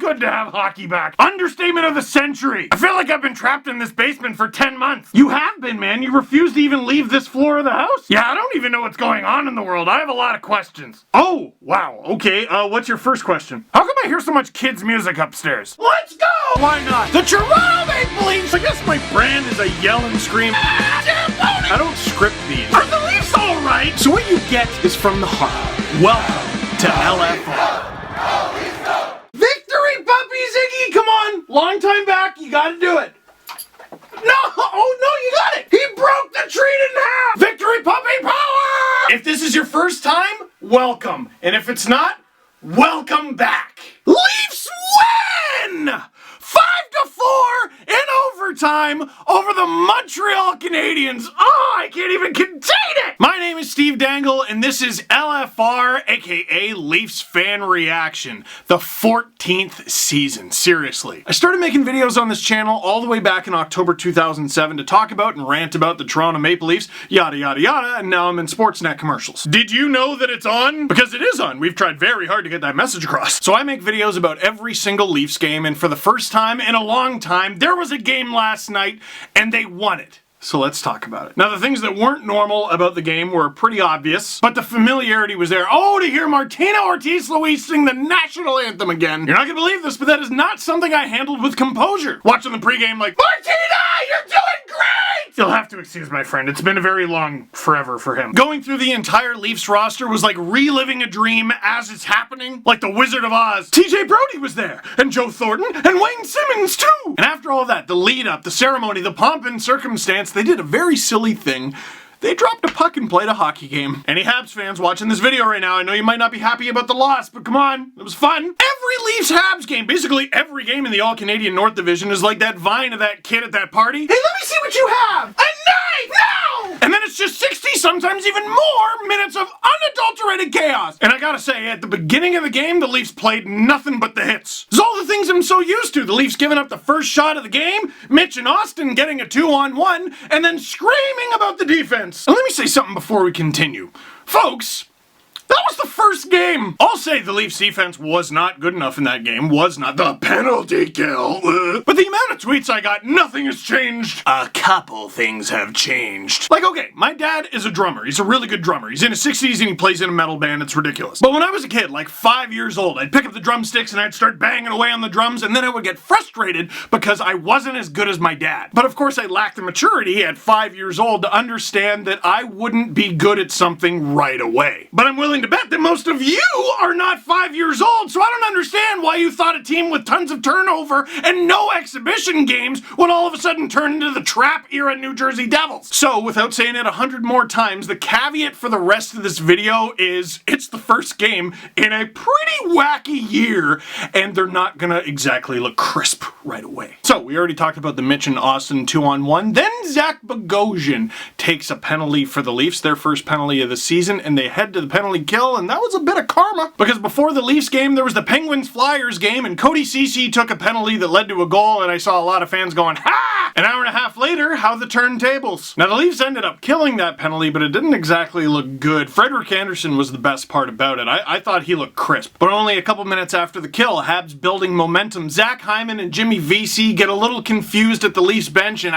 good to have hockey back. Understatement of the century. I feel like I've been trapped in this basement for 10 months. You have been, man. You refuse to even leave this floor of the house? Yeah, I don't even know what's going on in the world. I have a lot of questions. Oh, wow. Okay, what's your first question? How come I hear so much kids' music upstairs? Let's go! Why not? The Toronto Maple Leafs! I guess my brand is a yell and scream. I don't script these. Are the Leafs alright? So what you get is from the heart. Welcome to LFR. Victory, puppy Ziggy! Come on! Long time back, you gotta do it. No! Oh no, you got it! He broke the treat in half! Victory, puppy power! If this is your first time, welcome. And if it's not, welcome back. Leafs win! 5-4 in overtime over the Montreal Canadiens. Oh, I can't even contain it! My name is Steve Dangle, and this is LFR, aka Leafs Fan Reaction, the 14th season. Seriously. I started making videos on this channel all the way back in October 2007 to talk about and rant about the Toronto Maple Leafs, yada yada yada, and now I'm in Sportsnet commercials. Did you know that it's on? Because it is on. We've tried very hard to get that message across. So I make videos about every single Leafs game, and for the first time in a long time, there was a game last night, and they won it. So let's talk about it. Now, the things that weren't normal about the game were pretty obvious, but the familiarity was there. Oh, to hear Martina Ortiz-Luis sing the national anthem again. You're not gonna believe this, but that is not something I handled with composure. Watching the pregame like, Martina, you're doing great! You'll have to excuse my friend. It's been a very long forever for him. Going through the entire Leafs roster was like reliving a dream as it's happening. Like the Wizard of Oz. TJ Brody was there, and Joe Thornton, and Wayne Simmonds too! And after all that, the lead up, the ceremony, the pomp and circumstance, they did a very silly thing. They dropped a puck and played a hockey game. Any Habs fans watching this video right now, I know you might not be happy about the loss, but come on, it was fun. Every Leafs Habs game, basically every game in the All-Canadian North Division is like that vine of that kid at that party. Hey, let me see what you have! A knife! No! And then it's just 60, sometimes even more, minutes of unadulterated chaos. And I gotta say, at the beginning of the game, the Leafs played nothing but the hits. It's all the things I'm so used to. The Leafs giving up the first shot of the game, Mitch and Austin getting a 2-on-1, and then screaming about the defense. And let me say something before we continue. Folks, that was the first game. I'll say the Leafs defense was not good enough in that game. Was not the penalty kill. But the amount of tweets I got, nothing has changed. A couple things have changed. Like, okay, my dad is a drummer. He's a really good drummer. He's in his 60s and he plays in a metal band. It's ridiculous. But when I was a kid, like 5 years old, I'd pick up the drumsticks and I'd start banging away on the drums, and then I would get frustrated because I wasn't as good as my dad. But of course, I lacked the maturity at 5 years old to understand that I wouldn't be good at something right away. But I'm willing to bet that most of you are not 5 years old, so I don't understand why you thought a team with tons of turnover and no exhibition games would all of a sudden turn into the trap-era New Jersey Devils. So, without saying it 100 more times, the caveat for the rest of this video is it's the first game in a pretty wacky year, and they're not gonna exactly look crisp right away. So, we already talked about the Mitch and Austin 2-on-1. Then Zach Bogosian takes a penalty for the Leafs, their first penalty of the season, and they head to the penalty kill, and that was a bit of karma, because before the Leafs game, there was the Penguins-Flyers game, and Cody Ceci took a penalty that led to a goal, and I saw a lot of fans going, ha! An hour and a half later, how the turntables. Now, the Leafs ended up killing that penalty, but it didn't exactly look good. Frederik Andersen was the best part about it. I thought he looked crisp. But only a couple minutes after the kill, Habs building momentum. Zach Hyman and Jimmy Vesey get a little confused at the Leafs bench, and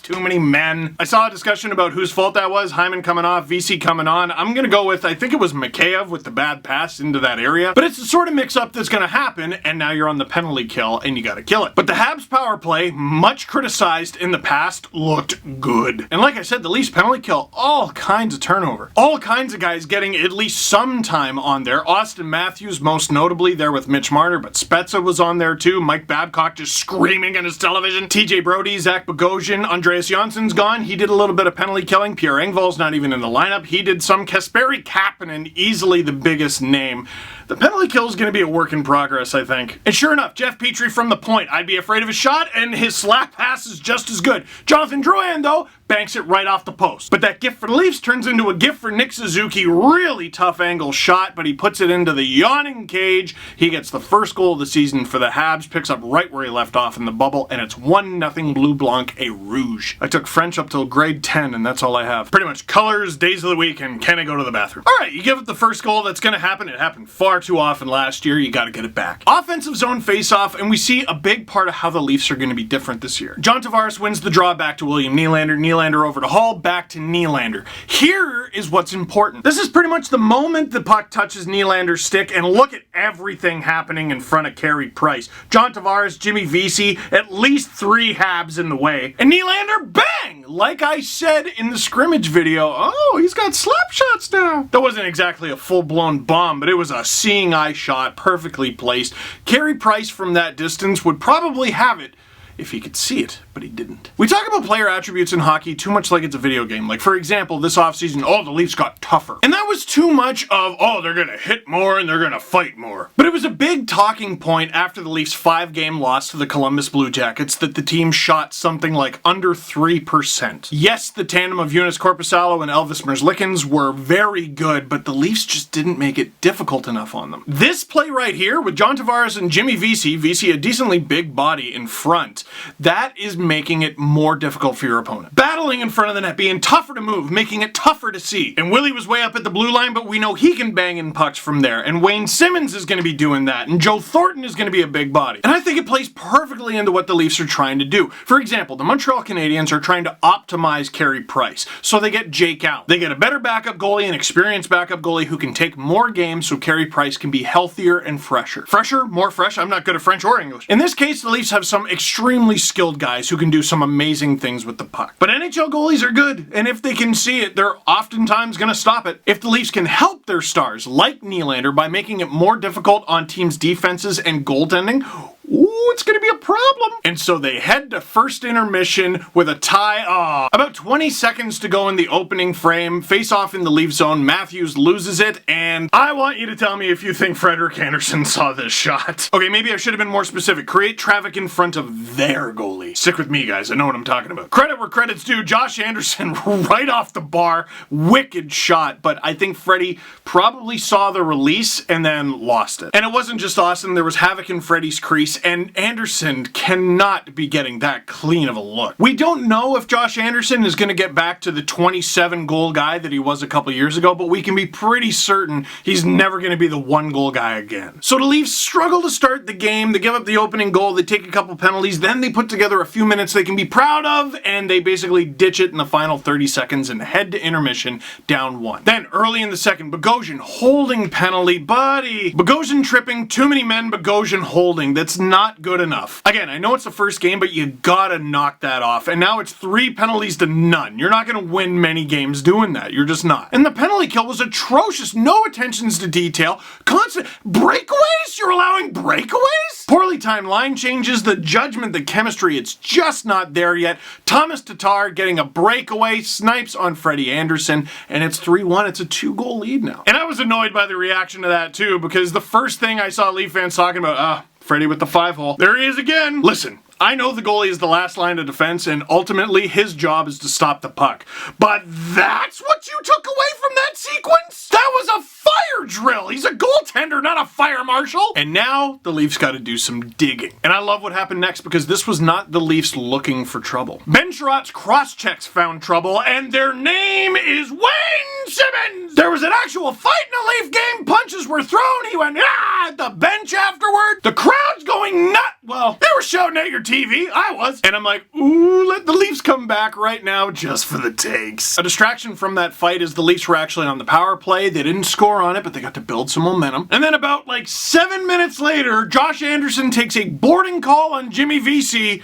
too many men. I saw a discussion about whose fault that was. Hyman coming off, Vesey coming on. I'm gonna go with, I think it was Mikheyev with the bad pass into that area. But it's the sort of mix-up that's gonna happen, and now you're on the penalty kill, and you gotta kill it. But the Habs power play, much criticized in the past, looked good. And like I said, the Leafs penalty kill, all kinds of turnover. All kinds of guys getting at least some time on there. Austin Matthews, most notably, there with Mitch Marner, but Spezza was on there too. Mike Babcock just screaming at his television. TJ Brody, Zach Bogosian, Andreas Jansson's gone. He did a little bit of penalty killing. Pierre Engvall's not even in the lineup. He did some. Kasperi Kapanen, easily the biggest name. The penalty kill is going to be a work in progress, I think. And sure enough, Jeff Petrie from the point. I'd be afraid of his shot, and his slap pass is just as good. Jonathan Drouin, though, banks it right off the post. But that gift for the Leafs turns into a gift for Nick Suzuki. Really tough angle shot, but he puts it into the yawning cage. He gets the first goal of the season for the Habs, picks up right where he left off in the bubble, and it's 1-0 Bleu Blanc et Rouge. I took French up till grade 10, and that's all I have. Pretty much colors, days of the week, and can I go to the bathroom? All right, you give it the first goal, that's going to happen. It happened far far too often last year, you gotta get it back. Offensive zone face-off, and we see a big part of how the Leafs are gonna be different this year. John Tavares wins the draw back to William Nylander, Nylander over to Hall, back to Nylander. Here is what's important. This is pretty much the moment the puck touches Nylander's stick, and look at everything happening in front of Carey Price. John Tavares, Jimmy Vesey, at least 3 Habs in the way. And Nylander, bang! Like I said in the scrimmage video, oh, he's got slap shots now. That wasn't exactly a full-blown bomb, but it was a seeing eye shot, perfectly placed. Carey Price from that distance would probably have it if he could see it, but he didn't. We talk about player attributes in hockey too much like it's a video game. Like, for example, this offseason, oh, the Leafs got tougher. And that was too much of, oh, they're gonna hit more and they're gonna fight more. But it was a big talking point after the Leafs' 5-game loss to the Columbus Blue Jackets that the team shot something like under 3%. Yes, the tandem of Joonas Korpisalo and Elvis Merzlikins were very good, but the Leafs just didn't make it difficult enough on them. This play right here, with John Tavares and Jimmy Vesey a decently big body in front, that is making it more difficult for your opponent. Battling in front of the net, being tougher to move, making it tougher to see. And Willie was way up at the blue line, but we know he can bang in pucks from there. And Wayne Simmonds is going to be doing that. And Joe Thornton is going to be a big body. And I think it plays perfectly into what the Leafs are trying to do. For example, the Montreal Canadiens are trying to optimize Carey Price. So they get Jake Allen. They get a better backup goalie, an experienced backup goalie who can take more games so Carey Price can be healthier and fresher. Fresher? More fresh? I'm not good at French or English. In this case, the Leafs have some extremely skilled guys who can do some amazing things with the puck. But NHL goalies are good, and if they can see it, they're oftentimes going to stop it. If the Leafs can help their stars, like Nylander, by making it more difficult on teams' defenses and goaltending, ooh, it's going to be a problem. And so they head to first intermission with a tie. About 20 seconds to go in the opening frame. Face off in the Leaf zone. Matthews loses it, and I want you to tell me if you think Frederik Andersen saw this shot. Okay, maybe I should have been more specific. Create traffic in front of their goalie. Stick with me, guys. I know what I'm talking about. Credit where credit's due. Josh Anderson right off the bar. Wicked shot, but I think Freddie probably saw the release and then lost it. And it wasn't just Austin. There was havoc in Freddie's crease, and Anderson cannot be getting that clean of a look. We don't know if Josh Anderson is going to get back to the 27-goal guy that he was a couple years ago, but we can be pretty certain he's never going to be the 1-goal guy again. So the Leafs struggle to start the game. They give up the opening goal. They take a couple penalties. Then they put together a few minutes they can be proud of, and they basically ditch it in the final 30 seconds and head to intermission down 1. Then early in the second, Bogosian holding penalty. Buddy! Bogosian tripping, too many men, Bogosian holding. That's not good enough. Again, I know it's the first game, but you gotta knock that off. And now it's 3 penalties to none. You're not gonna win many games doing that. You're just not. And the penalty kill was atrocious. No attentions to detail. Constant breakaways? You're allowing breakaways? Poorly timed line changes. The judgment, the chemistry, it's just not there yet. Thomas Tatar getting a breakaway, snipes on Freddie Andersen, and it's 3-1. It's a 2-goal lead now. And I was annoyed by the reaction to that too, because the first thing I saw Leaf fans talking about, Freddie with the 5-hole. There he is again. Listen, I know the goalie is the last line of defense, and ultimately his job is to stop the puck. But that's what you took away from that sequence? That was a fire drill. He's a goaltender, not a fire marshal. And now the Leafs got to do some digging. And I love what happened next, because this was not the Leafs looking for trouble. Ben Sherratt's cross-checks found trouble, and their name is Wayne Simmonds. There was an actual fight in a Leaf game. Punches were thrown. He went, at the bench afterward. The crowd's going nuts. Well, they were shouting at your TV. I was. And I'm like, ooh, let the Leafs come back right now just for the takes. A distraction from that fight is the Leafs were actually on the power play. They didn't score on it, but they got to build some momentum. And then about 7 minutes later, Josh Anderson takes a boarding call on Jimmy Vesey,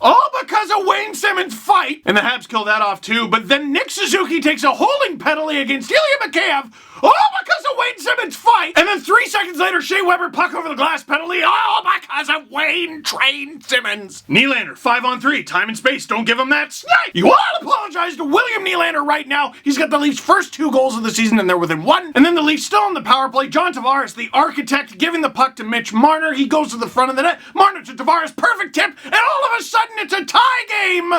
all because of Wayne Simmonds' fight. And the Habs kill that off too. But then Nick Suzuki takes a holding penalty against Ilya Mikheyev, all because of Wayne Simmonds' fight. And then 3 seconds later, Shea Weber puck over the glass penalty, all because of Wayne Train Simmonds. Nylander, 5-on-3, time and space, don't give him that snipe. You all apologize to William Nylander right now. He's got the Leafs' first 2 goals of the season, and they're within 1. And then the Leafs still on the power play. John Tavares, the architect, giving the puck to Mitch Marner. He goes to the front of the net. Marner to Tavares, perfect tip, and all of a sudden it's a tie game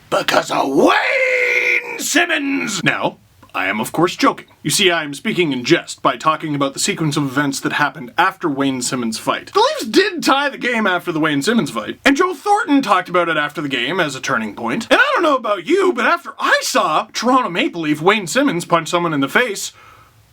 because of Wayne Simmonds. Now, I am of course joking. You see, I am speaking in jest by talking about the sequence of events that happened after Wayne Simmonds' fight. The Leafs did tie the game after the Wayne Simmonds fight, and Joe Thornton talked about it after the game as a turning point. And I don't know about you, but after I saw Toronto Maple Leaf Wayne Simmonds punch someone in the face,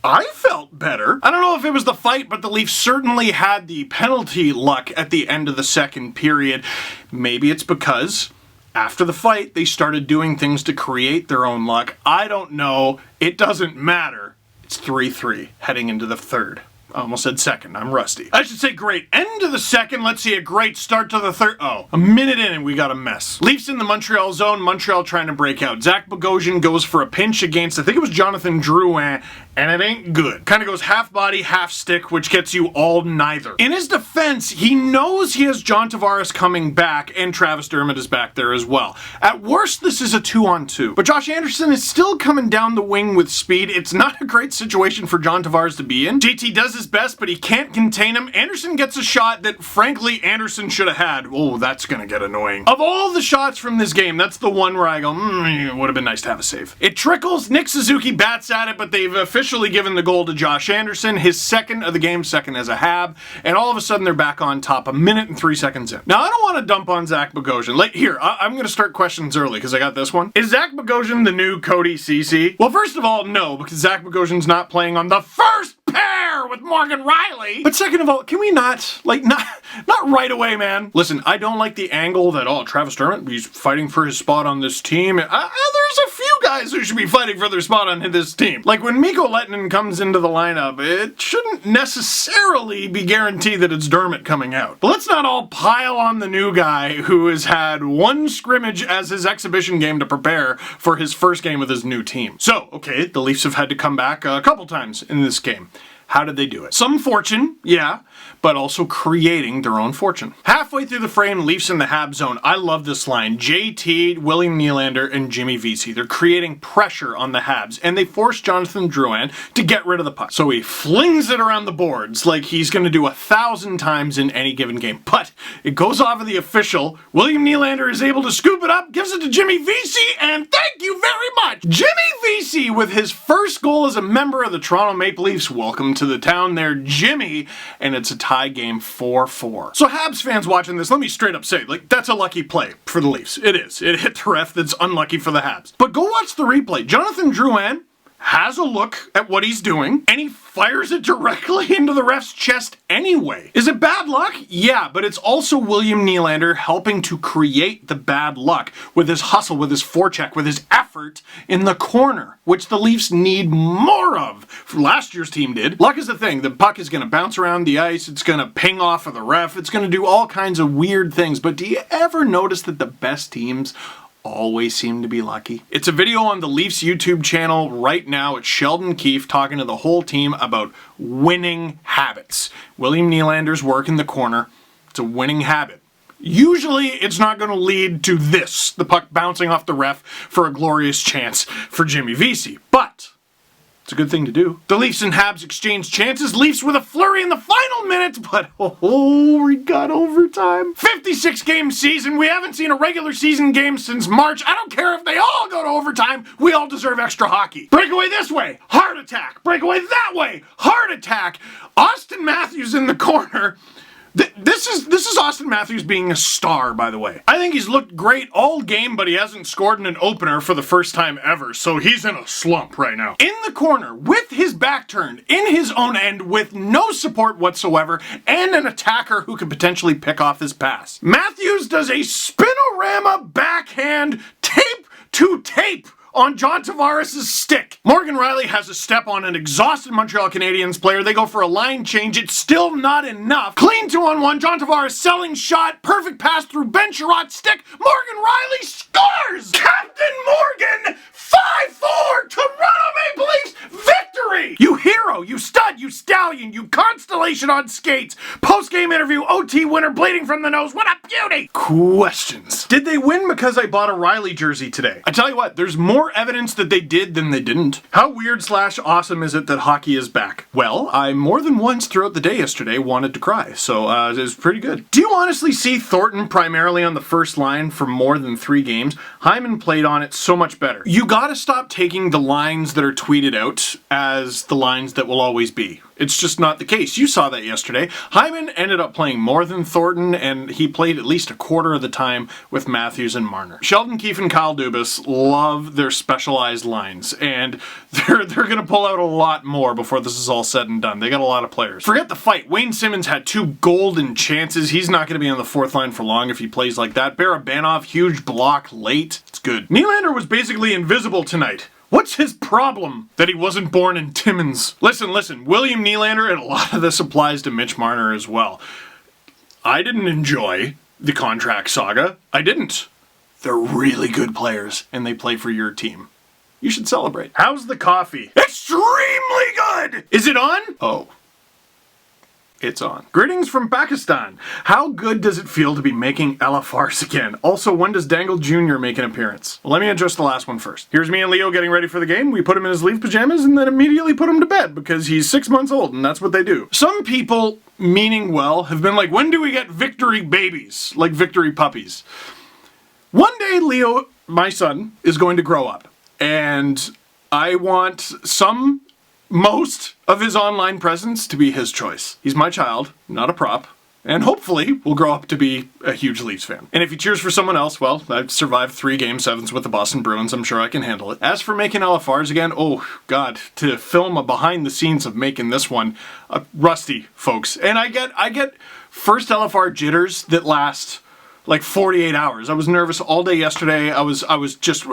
I felt better. I don't know if it was the fight, but the Leafs certainly had the penalty luck at the end of the second period. Maybe it's because after the fight, they started doing things to create their own luck. I don't know. It doesn't matter. It's 3-3 heading into the third. I almost said second. I'm rusty. I should say great end to the second. Let's see a great start to the third. Oh, a minute in and we got a mess. Leafs in the Montreal zone. Montreal trying to break out. Zach Bogosian goes for a pinch against, I think it was Jonathan Drouin, and it ain't good. Kind of goes half body, half stick, which gets you all neither. In his defense, he knows he has John Tavares coming back, and Travis Dermott is back there as well. At worst, this is a 2-on-2. But Josh Anderson is still coming down the wing with speed. It's not a great situation for John Tavares to be in. JT does his best, but he can't contain him. Anderson gets a shot that, frankly, Anderson should have had. Oh, that's gonna get annoying. Of all the shots from this game, that's the one where I go, it would have been nice to have a save. It trickles. Nick Suzuki bats at it, but they've officially given the goal to Josh Anderson, his second of the game, second as a Hab, and all of a sudden they're back on top a minute and 3 seconds in. Now, I don't want to dump on Zach Bogosian. Like, here, I'm going to start questions early because I got this one. Is Zach Bogosian the new Cody Ceci? Well, first of all, no, because Zach Bogosian's not playing on the first pair with Morgan Riley. But second of all, can we not right away, man? Listen, I don't like the angle that, oh, Travis Dermott, he's fighting for his spot on this team. There's a few guys who should be fighting for their spot on this team. Like when Mikko Lehtinen comes into the lineup, it shouldn't necessarily be guaranteed that it's Dermott coming out. But let's not all pile on the new guy who has had one scrimmage as his exhibition game to prepare for his first game with his new team. So, okay, the Leafs have had to come back a couple times in this game. How did they do it? Some fortune, yeah, but also creating their own fortune. Halfway through the frame, Leafs in the Hab zone. I love this line. JT, William Nylander, and Jimmy Vesey. They're creating pressure on the Habs, and they force Jonathan Drouin to get rid of the puck. So he flings it around the boards like he's going to do 1,000 times in any given game. But it goes off of the official. William Nylander is able to scoop it up, gives it to Jimmy Vesey, and thank you very much. Jimmy Vesey with his first goal as a member of the Toronto Maple Leafs. Welcome to the town there, Jimmy, and it's a tie game 4-4. So Habs fans watching this, let me straight up say, like, that's a lucky play for the Leafs. It is. It hit the ref. That's unlucky for the Habs. But go watch the replay. Jonathan Drouin has a look at what he's doing, and he fires it directly into the ref's chest anyway. Is it bad luck? Yeah, but it's also William Nylander helping to create the bad luck with his hustle, with his forecheck, with his effort in the corner, which the Leafs need more of. Last year's team did. Luck is the thing. The puck is going to bounce around the ice. It's going to ping off of the ref. It's going to do all kinds of weird things. But do you ever notice that the best teams always seem to be lucky? It's a video on the Leafs YouTube channel right now. It's Sheldon Keefe talking to the whole team about winning habits. William Nylander's work in the corner. It's a winning habit. Usually, it's not going to lead to this, the puck bouncing off the ref for a glorious chance for Jimmy Vesey. But it's a good thing to do. The Leafs and Habs exchange chances. Leafs with a flurry in the final minutes, but we got overtime. 56-game season. We haven't seen a regular season game since March. I don't care if they all go to overtime. We all deserve extra hockey. Breakaway this way, heart attack. Breakaway that way, heart attack. Austin Matthews in the corner. This is Austin Matthews being a star, by the way. I think he's looked great all game, but he hasn't scored in an opener for the first time ever, so he's in a slump right now. In the corner, with his back turned, in his own end, with no support whatsoever, and an attacker who could potentially pick off his pass. Matthews does a spinorama backhand tape to tape on John Tavares' stick. Morgan Riley has a step on an exhausted Montreal Canadiens player. They go for a line change. It's still not enough. Clean 2-on-1. John Tavares selling shot. Perfect pass through Ben Sherratt's stick. Morgan Riley scores! Captain Morgan! 5-4! Toronto Maple Leafs victory! You hero, you stud, you stallion, you constellation on skates. Post-game interview, OT winner bleeding from the nose. What a beauty! Questions. Did they win because I bought a Riley jersey today? I tell you what, there's more evidence that they did than they didn't. How weird / awesome is it that hockey is back? Well, I more than once throughout the day yesterday wanted to cry, so it was pretty good. Do you honestly see Thornton primarily on the first line for more than 3 games? Hyman played on it so much better. You gotta stop taking the lines that are tweeted out as the lines that will always be. It's just not the case. You saw that yesterday. Hyman ended up playing more than Thornton, and he played at least a quarter of the time with Matthews and Marner. Sheldon Keefe and Kyle Dubas love their specialized lines, and they're going to pull out a lot more before this is all said and done. They got a lot of players. Forget the fight. Wayne Simmonds had 2 golden chances. He's not going to be on the 4th line for long if he plays like that. Barabanov, huge block late. It's good. Nylander was basically invisible tonight. What's his problem? That he wasn't born in Timmins. Listen, William Nylander, and a lot of this applies to Mitch Marner as well. I didn't enjoy the contract saga. I didn't. They're really good players, and they play for your team. You should celebrate. How's the coffee? Extremely good! Is it on? Oh. It's on. Greetings from Pakistan. How good does it feel to be making LFRs again? Also, when does Dangle Jr. make an appearance? Well, let me address the last one first. Here's me and Leo getting ready for the game. We put him in his leaf pajamas and then immediately put him to bed because he's 6 months old and that's what they do. Some people, meaning well, have been like, when do we get victory babies? Like victory puppies. One day, Leo, my son, is going to grow up and I want most of his online presence to be his choice. He's my child, not a prop, and hopefully will grow up to be a huge Leafs fan. And if he cheers for someone else, well, I've survived 3 Game 7s with the Boston Bruins. I'm sure I can handle it. As for making LFRs again, oh God, to film a behind the scenes of making this one, rusty, folks. And I get first LFR jitters that last like 48 hours. I was nervous all day yesterday. I was just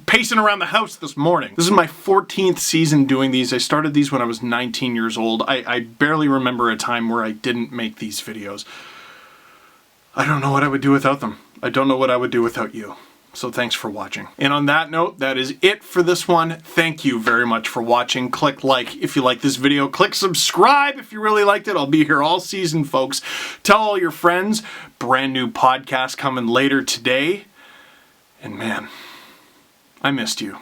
pacing around the house this morning. This is my 14th season doing these. I started these when I was 19 years old. I barely remember a time where I didn't make these videos. I don't know what I would do without them. I don't know what I would do without you. So thanks for watching. And on that note, that is it for this one. Thank you very much for watching. Click like if you like this video. Click subscribe if you really liked it. I'll be here all season, folks. Tell all your friends. Brand new podcast coming later today. And man, I missed you.